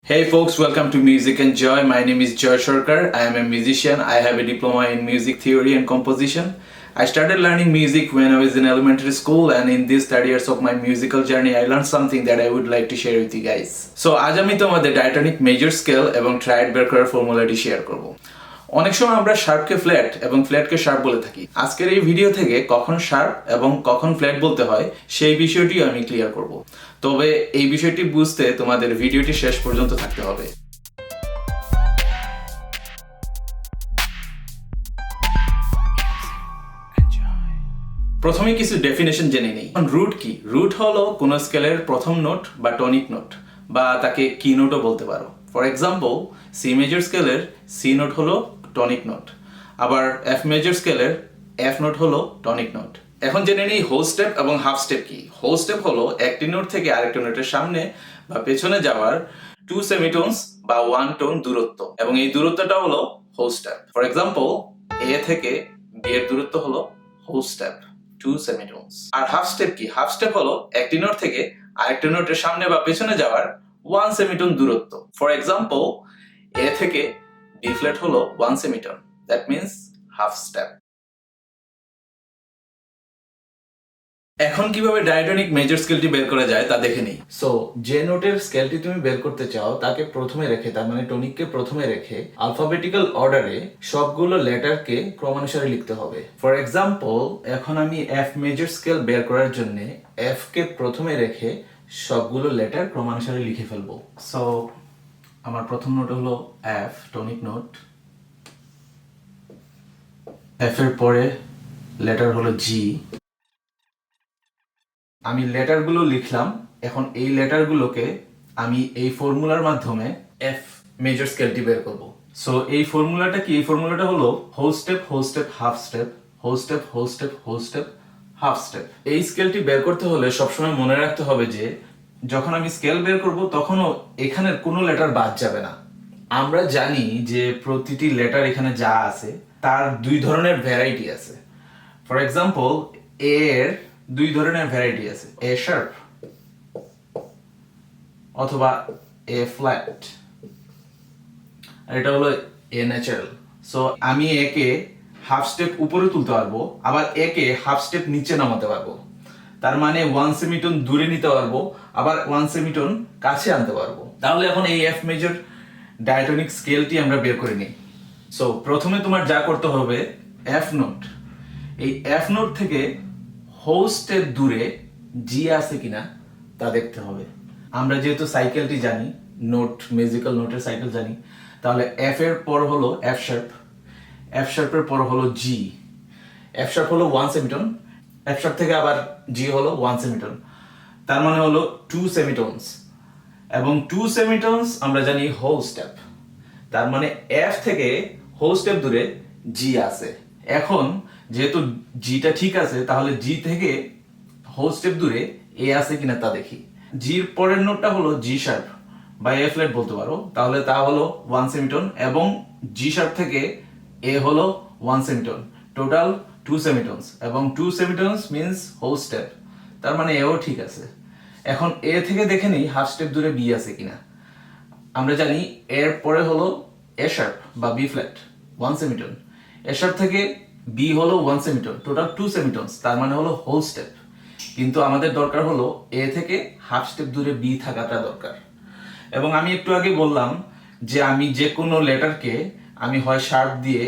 Hey folks, welcome to Music and Joy. My name is Joy ষণকর. I am a musician. I have a diploma in music theory and composition. I started learning music when I was in elementary school, and in these 30 years of my musical journey, I learned something that I would like to share with you guys. So আজ আমি তোমাদের diatonic major scale এবং triad বের করার ফর্মুলাটি share করব। অনেক সময় আমরা শার্পকে ফ্ল্যাট এবং ফ্ল্যাটকে শার্প বলে থাকি। আজকের এই ভিডিও থেকে কখন শার্প এবং কখন ফ্ল্যাট বলতে হয় সেই বিষয়টি আমি ক্লিয়ার করব। তবে এই বিষয়টি বুঝতে তোমাদের ভিডিওটি শেষ পর্যন্ত থাকতে হবে। প্রথমে কিছু ডেফিনেশন জেনে নেই। রুট কি? রুট হলো কোন স্কেলের প্রথম নোট বা টনিক নোট, বা তাকে কি নোটও বলতে পারো। ফর এক্সাম্পল, সি মেজর স্কেলের সি নোট হলো টনিক নোট, আবার এফ মেজর স্কেলের এফ নোট হলো টনিক নোট। এখন জেনে নিই হোল স্টেপ এবং হাফ স্টেপ কি। হোল স্টেপ হলো একটি নোট থেকে আরেকটি নোটের সামনে বা পেছনে যাওয়ার 2 সেমিটোনস বা 1 টোন দূরত্ব, এবং এই দূরত্বটা হলো হোল স্টেপ। ফর এক্সাম্পল, এ থেকে বি এর দূরত্ব হলো হোল স্টেপ 2 সেমিটোনস। আর হাফ স্টেপ কি? হাফ স্টেপ হলো একটি নোট থেকে আরেকটি নোটের সামনে বা পেছনে যাওয়ার 1 সেমিটোন দূরত্ব। ফর এক্সাম্পল, এ থেকে বি ফ্ল্যাট হলো 1 semitone, that means half step. এখন কিভাবে ডায়াটনিক মেজর স্কেলটি বের করা যায় তা দেখে নিই। সো যে নোটের স্কেলটি তুমি বের করতে চাও তাকে প্রথমে রেখে, তার মানে টনিককে প্রথমে রেখে আলফাবেটিক্যাল অর্ডারে সবগুলো লেটারকে ক্রমানুসারে লিখতে হবে। ফর এক্সাম্পল, এখন আমি এফ মেজর স্কেল বের করার জন্য এফ কে প্রথমে রেখে সবগুলো লেটার ক্রমানুসারে লিখে ফেলবো। সো আমার প্রথম নোট হলো এফ, টনিক নোট। এফ এর পরে লেটার হলো জি। আমি লেটারগুলো লিখলাম। এখন এই লেটারগুলোকে আমি এই ফর্মুলার মাধ্যমে এফ মেজর স্কেলটি বের করব। সো এই ফর্মুলাটা কি? এই ফর্মুলাটা হলো whole step, whole step, half step, whole step, whole step, whole step, half step. এই স্কেলটি বের করতে হলে সবসময় মনে রাখতে হবে যে যখন আমি স্কেল বের করব তখনও এখানের কোনো লেটার বাদ যাবে না। আমরা জানি যে প্রতিটি লেটার এখানে যা আছে তার দুই ধরনের ভ্যারাইটি আছে। ফর এক্সাম্পল, এর দুই ধরনের ভ্যারাইটি আছে, এ শার্প অথবা এ ফ্ল্যাট, আর এটা হলো এ ন্যাচারাল। সো আমি একে হাফ স্টেপ উপরে তুলতে পারবো, আবার একে হাফ স্টেপ নিচে নামাতে পারবো। তার মানে 1 সেমিটোন দূরে নিতে পারবো, আবার 1 সেমিটোন কাছে আনতে পারবো। তাহলে এখন এই এফ মেজর ডায়াটনিক স্কেলটি আমরা বের করে নিই। সো প্রথমে তোমার যা করতে হবে, এফ নোট, এই এফ নোট থেকে হোল স্টেপ দূরে জি আছে কিনা তা দেখতে হবে। আমরা যেহেতু সাইকেলটি জানি, নোট মিউজিক্যাল নোটের সাইকেল জানি, তাহলে এফ এর পর হলো এফ শার্প, এফ শার্পের পর হলো জি। এফ শার্প হলো 1 সেমিটোন, এফ শার্প থেকে আবার জি হলো 1 সেমিটোন, তার মানে হলো 2 সেমিটোনস, এবং 2 সেমিটোনস আমরা জানি হোল স্টেপ। তার মানে এফ থেকে হোল স্টেপ দূরে জি আছে। এখন যেহেতু জিটা ঠিক আছে, তাহলে জি থেকে হোল স্টেপ দূরে এ আছে কিনা তা দেখি। জির পরের নোটটা হলো জি শার্প বা এ ফ্ল্যাট বলতে পারো, তাহলে তা হলো 1 সেমিটোন, এবং জি শার্প থেকে এ হলো 1 সেমিটোন, টোটাল 2 সেমিটোনস, এবং 2 সেমিটোনস মিন্স হোল স্টেপ, তার মানে এও ঠিক আছে। এখন এ থেকে দেখে নিই হাফ স্টেপ দূরে বি আছে কিনা। আমরা জানি এর পরে হলো এ শার্প বা B flat 1 semitone, A sharp থেকে বি হলো 1 সেমিটোন, টোটাল 2 সেমিটোনস, তার মানে হলো হোল স্টেপ। কিন্তু আমাদের দরকার হলো এ থেকে হাফ স্টেপ দূরে বি থাকাটা দরকার। এবং আমি একটু আগে বললাম যে আমি যে কোনো লেটারকে আমি হয় শার্প দিয়ে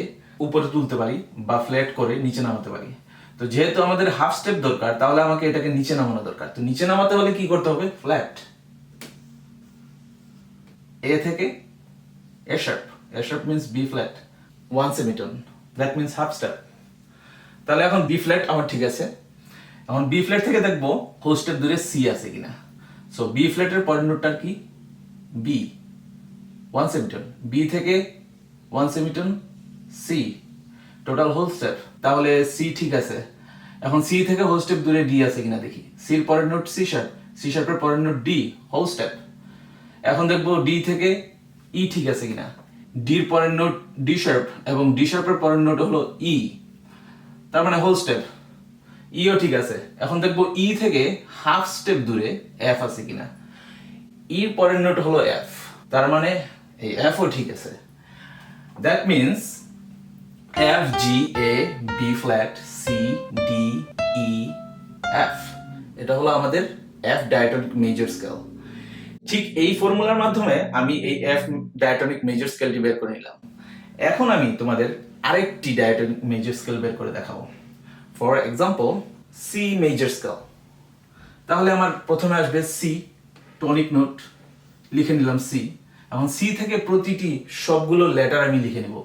উপরে তুলতে পারি বা ফ্ল্যাট করে নিচে নামাতে পারি। তো যেহেতু আমাদের হাফ স্টেপ দরকার, তাহলে আমাকে এটাকে নিচে নামানো দরকার। তো নিচে নামাতে হলে কি করতে হবে? ফ্ল্যাট। এ থেকে A sharp, A sharp means B flat 1 semitone, that means half step. তাহলে এখন বি ফ্ল্যাট আমার ঠিক আছে। এখন বি ফ্ল্যাট থেকে দেখবো হোল স্টেপ দূরে সি আছে কিনা। সো বি ফ্ল্যাটের পরের নোটটা কি? বি, 1 সেমিটোন, বি থেকে 1 সেমিটোন সি, টোটাল হোল স্টেপ, তাহলে সি ঠিক আছে। এখন সি থেকে হোল স্টেপ দূরে ডি আছে কিনা দেখি। সির পরের নোট সি শার্প, সি শার্পের পরের নোট ডি, হোল স্টেপ। এখন দেখবো ডি থেকে ই ঠিক আছে কিনা। ডির পরের নোট ডি শার্প, এবং ডি শার্পের পরের নোট হলো ই, তার মানে হোল স্টেপ। ইও ঠিক আছে। এখন দেখবো ই থেকে হাফ স্টেপ দূরে এফ আছে কিনা। ইর পরের নোট হলো এফ, তার মানে এই এফ ও ঠিক আছে। That means F G A B flat C D E F, এটা হলো আমাদের এফ ডায়াটনিক মেজর স্কেল। ঠিক এই ফর্মুলার মাধ্যমে আমি এই এফ ডায়াটনিক মেজর স্কেলটি বের করে নিলাম। এখন আমি তোমাদের আরেকটি ডায়াটনিক মেজর স্কেল বের করে দেখাবো। For example C major scale. তাহলে আমার প্রথমে আসবে সি, টনিক নোট, লিখে নিলাম সি। এখন সি থেকে প্রতিটি সবগুলো লেটার আমি লিখে নেব।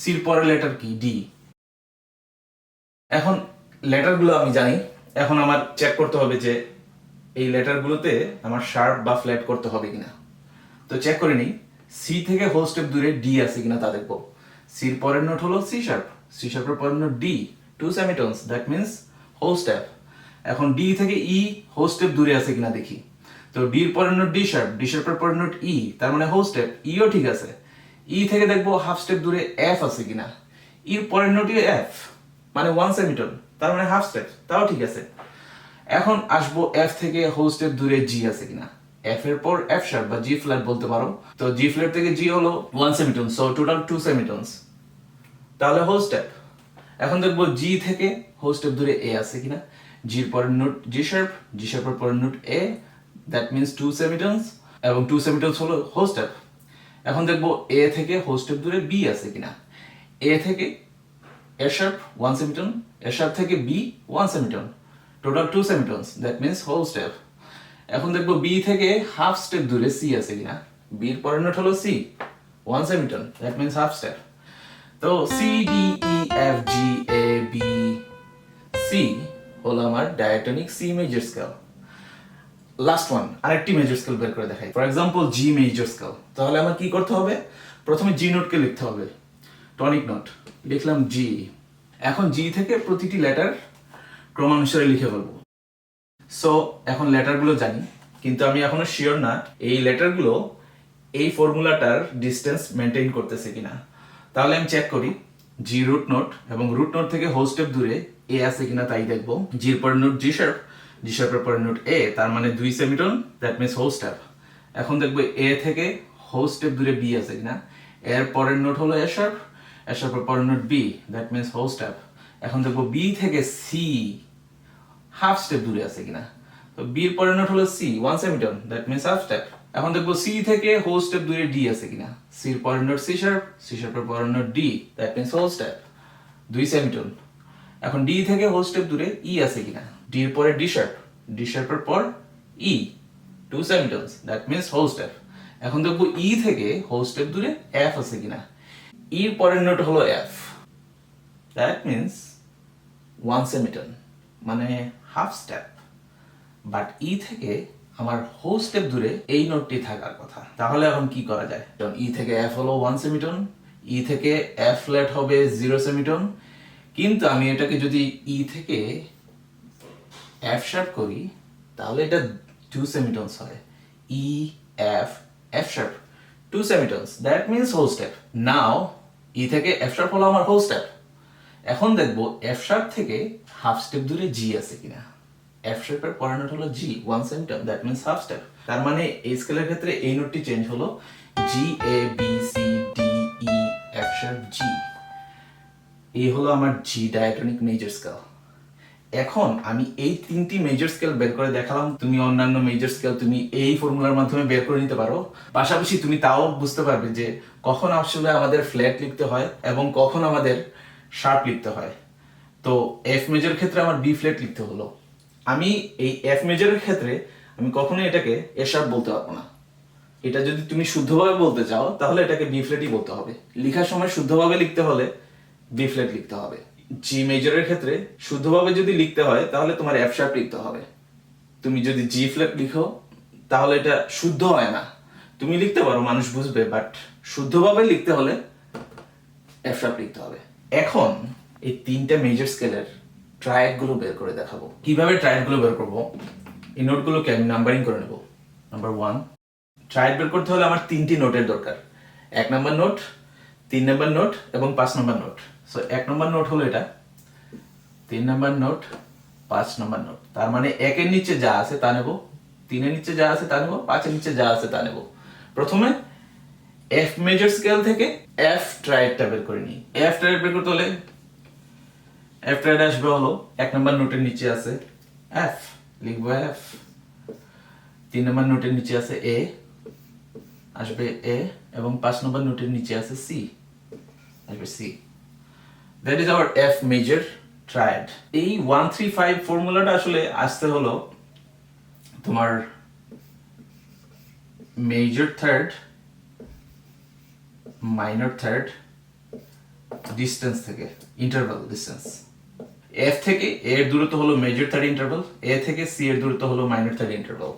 সির পরের লেটার কি? ডি। এখন লেটারগুলো আমি জানি, এখন আমার চেক করতে হবে যে এই লেটারগুলোতে আমার শার্প বা ফ্ল্যাট করতে হবে কিনা। তো চেক করে নিই, সি থেকে হোল স্টেপ দূরে ডি আছে কিনা তা দেখবো। সির পরের নোট হলো সি শার্প, সি শার্পের পরের note D, 2 semitones, that means whole step. এখন ডি থেকে ই হোল স্টেপ দূরে আছে কিনা দেখি। তো ডির পরের নোট ডি শার্প, ডি শার্পের পরের নোট ই, তার মানে হোল স্টেপ, ইও ঠিক আছে। ই থেকে দেখবো হাফ স্টেপ দূরে এফ আছে কিনা, ইর পরের নোটই এফ, মানে 1 সেমিটোন, তার মানে হাফ স্টেপ, তাও ঠিক আছে। এখন আসবো এফ থেকে হোল স্টেপ দূরে জি আছে কিনা। এফ এর পর এফ শার্প বা জি ফ্ল্যাট বলতে পারো। তো জি ফ্ল্যাট থেকে জি হলো 1 সেমিটোন, সো টোটাল 2 সেমিটোনস, তাহলে হোল স্টেপ। এখন দেখবো জি থেকে হোল স্টেপ দূরে এ আছে কিনা। জির পরের নোট জি শার্প, জি শার্পের পরের নোট এ, দ্যাট মিনস 2 সেমিটোনস, এবং 2 সেমিটোনস হলো হোল স্টেপ। এখন দেখবো এ থেকে হোল স্টেপ দূরে বি আছে কিনা। এ থেকে A sharp 1 semitone, A sharp থেকে B 1 semitone, total 2 semitones, that means whole step. এখন দেখবো বি থেকে হাফ স্টেপ দূরে সি আছে কিনা। বির পরের নোট হলো C, 1 semitone, that means half step. তো C D E F G A B C হলো আমার diatonic C major scale. Last one, আরেকটি মেজর স্কেল বের করে দেখাই। For example G major scale. তাহলে আমার কি করতে হবে? প্রথমে জি নোটকে লিখতে হবে, টনিক নোট, লিখলাম জি। এখন জি থেকে প্রতিটি লেটার ক্রমানুসারে লিখে ফেলবো। সো এখন লেটারগুলো জানি, কিন্তু আমি এখনো শিওর না এই লেটারগুলো এই ফর্মুলাটার ডিসটেন্স মেনটেন করতেছে কিনা। তাহলে আমি চেক করি, জি রুট নোট, এবং রুট নোট থেকে হোল স্টেপ দূরে এ আছে কিনা তাই দেখবো। জির পরের নোট জি শার্প, জি শার্পের পরের নোট এ, তার মানে 2 সেমিটোন, দ্যাট মিনস হোল স্টেপ। এখন দেখবো এ থেকে হোল স্টেপ দূরে বি আছে কিনা। এর পরের নোট হলো এ শার্প, এ শার্পের পরের note B, that means whole step. এখন দেখবো বি থেকে সি হাফ স্টেপ দূরে আছে কিনা। তো বি এর পরের নোট হলো C, 1 semitone, that means half step. এখন দেখবো সি থেকে হোল স্টেপ দূরে ডি আছে কিনা। সি এর পরের নোট সি শার্প, সি শার্পের পরের note D, that means whole step, 2 semitone. এখন ডি থেকে হোল স্টেপ দূরে ই আছে কিনা। ডি এর পরে ডি শার্প, ডি শার্পের পর ই, 2 semitones, that means whole step. এখন দেখবো ই থেকে হোল স্টেপ দূরে এফ আছে কিনা। ই এর পরের নোট হলো এফ, দ্যাট মিনস 1 সেমিটোন, মানে হাফ স্টেপ। বাট ই থেকে আমার হোল স্টেপ দূরে এই নোটটি থাকার কথা। তাহলে এখন কি করা যায়? কারণ ই থেকে এফ হলো 1 সেমিটোন, ই থেকে এফ ফ্ল্যাট হবে 0 সেমিটোন, কিন্তু আমি এটাকে যদি ই থেকে এফ শার্প করি তাহলে এটা 2 সেমিটোনস হয়। E F F sharp 2 semitones, that means whole step. Now E থেকে এফ শার্প হলো আমার হোল স্টেপ। এখন দেখবো এফ শার্প থেকে হাফ স্টেপ দূরে জি আছে কিনা। এফ শার্পের পরের নোট হলো G, 1 semitone, that means half step. তার মানে এই স্কেলের ক্ষেত্রে এই নোটটি চেঞ্জ হলো, G A B C D E F sharp G. এই হলো আমার জি ডায়াটনিক মেজর স্কেল। এখন আমি এই তিনটি মেজর স্কেল বের করে দেখালাম। তুমি অন্যান্য মেজর স্কেল তুমি এই ফর্মুলার মাধ্যমে বের করে নিতে পারো। পাশাপাশি তুমি তাও বুঝতে পারবে যে কখন আসলে আমাদের ফ্ল্যাট লিখতে হয় এবং কখন আমাদের শার্প লিখতে হয়। তো এফ মেজর ক্ষেত্রে আমার বি ফ্ল্যাট লিখতে হলো। আমি এই এফ মেজরের ক্ষেত্রে আমি কখনোই এটাকে এ শার্প বলতে পারবো না। এটা যদি তুমি শুদ্ধভাবে বলতে চাও তাহলে এটাকে বি ফ্ল্যাটই বলতে হবে। লেখার সময় শুদ্ধভাবে লিখতে হলে বি ফ্ল্যাট লিখতে হবে। জি মেজরের ক্ষেত্রে শুদ্ধভাবে যদি লিখতে হয় তাহলে তোমার এফ শার্প লিখতে হবে। তুমি যদি জি ফ্ল্যাট লিখো তাহলে এটা শুদ্ধ হয় না। তুমি লিখতে পারো, মানুষ বুঝবে, বাট শুদ্ধভাবে লিখতে হলে এফ শার্প লিখতে হবে। এখন এই তিনটা মেজর স্কেলের ট্রায়াড গুলো বের করে দেখাবো। কিভাবে ট্রায়াড গুলো বের করবো? এই নোটগুলোকে আমি নাম্বারিং করে নেব। নাম্বার 1, ট্রায়াড বের করতে হলে আমার 3টি নোটের দরকার। 1 নাম্বার নোট, 3 নাম্বার নোট এবং 5 number note. So 1 number note হলো এটা, 3 নাম্বার নোট, 5 নাম্বার নোট। তার মানে 1 এর নিচে যা আছে তা নেব, 3 এর নিচে যা আছে তা নেব, 5 এর নিচে যা আছে তা নেব। প্রথমে এফ মেজর স্কেল থেকে এফ ট্রায়াডটা বের করে নিই। এফ ট্রায়াড বের করতে হলে এফ ট্রায়াড আসবে হলো 1 নম্বর নোটের নিচে আছে এফ, লিখবো এফ। 3 নম্বর নোটের নিচে আছে এ, আসবে এ, এবং 5 নম্বর নোটের নিচে আছে সি, আসবে C. That is our F major triad. এই 1-3-5 ফর্মুলাটা আসলে আসতে হলো তোমার major third, minor third distance থেকে, ইন্টারভাল ডিস্টেন্স। এফ থেকে এ এর দূরত্ব হলো মেজর থার্ড ইন্টারভাল, এ থেকে সি এর দূরত্ব হলো মাইনর থার্ড ইন্টারভাল।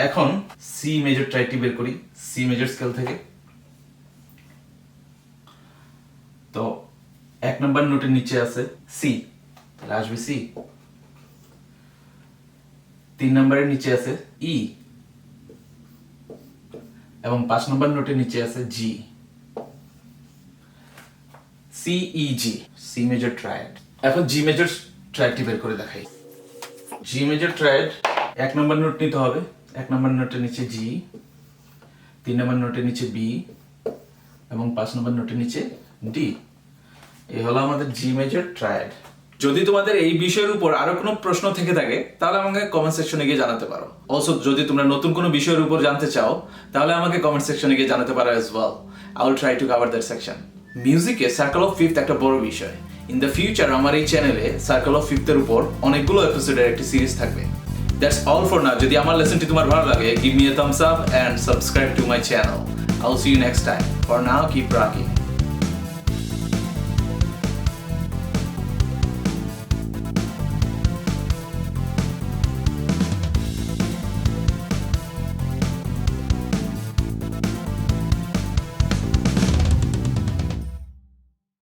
এখন সি মেজর ট্রায়াডটি বের করি সি মেজর স্কেল থেকে। তো 1 নম্বর নোটের নিচে আছে সি, তাহলে আসবে সি। 3 নম্বরের নিচে আছে ই, এবং 5 নম্বর নোটের নিচে আছে জি, সি ই জি, সি মেজর ট্রায়াড। এখন জি মেজর ট্রায়াডটি বের করে দেখাই। জি মেজর ট্রায়াড 1 নম্বর নোট নিতে হবে, 1 নম্বর নোটের নিচে জি, 3 নম্বর নোটের নিচে বি, এবং 5 নম্বর নোটের নিচে ডি। এই হলো আমাদের জি মেজর ট্রায়াড। যদি তোমাদের এই বিষয়ের উপর আরো কোনো প্রশ্ন থেকে থাকে তাহলে আমাকে কমেন্ট সেকশনে গিয়ে জানাতে পারো। অলসো যদি তোমরা নতুন কোনো বিষয়ের উপর জানতে চাও তাহলে আমাকে কমেন্ট সেকশনে গিয়ে জানাতে পারো as well. I will try to cover that section. মিউজিকে সার্কেল অফ ফিফথ একটা বড় বিষয়। ইন দ্য ফিউচার আমার এই চ্যানেলে সার্কেল অফ ফিফথের উপর অনেকগুলো এপিসোডের একটি সিরিজ থাকবে। That's all for now. যদি আমার লেসনটি তোমার ভালো লাগে, give me a thumbs up and subscribe to my channel. I will see you next time. For now, keep rocking.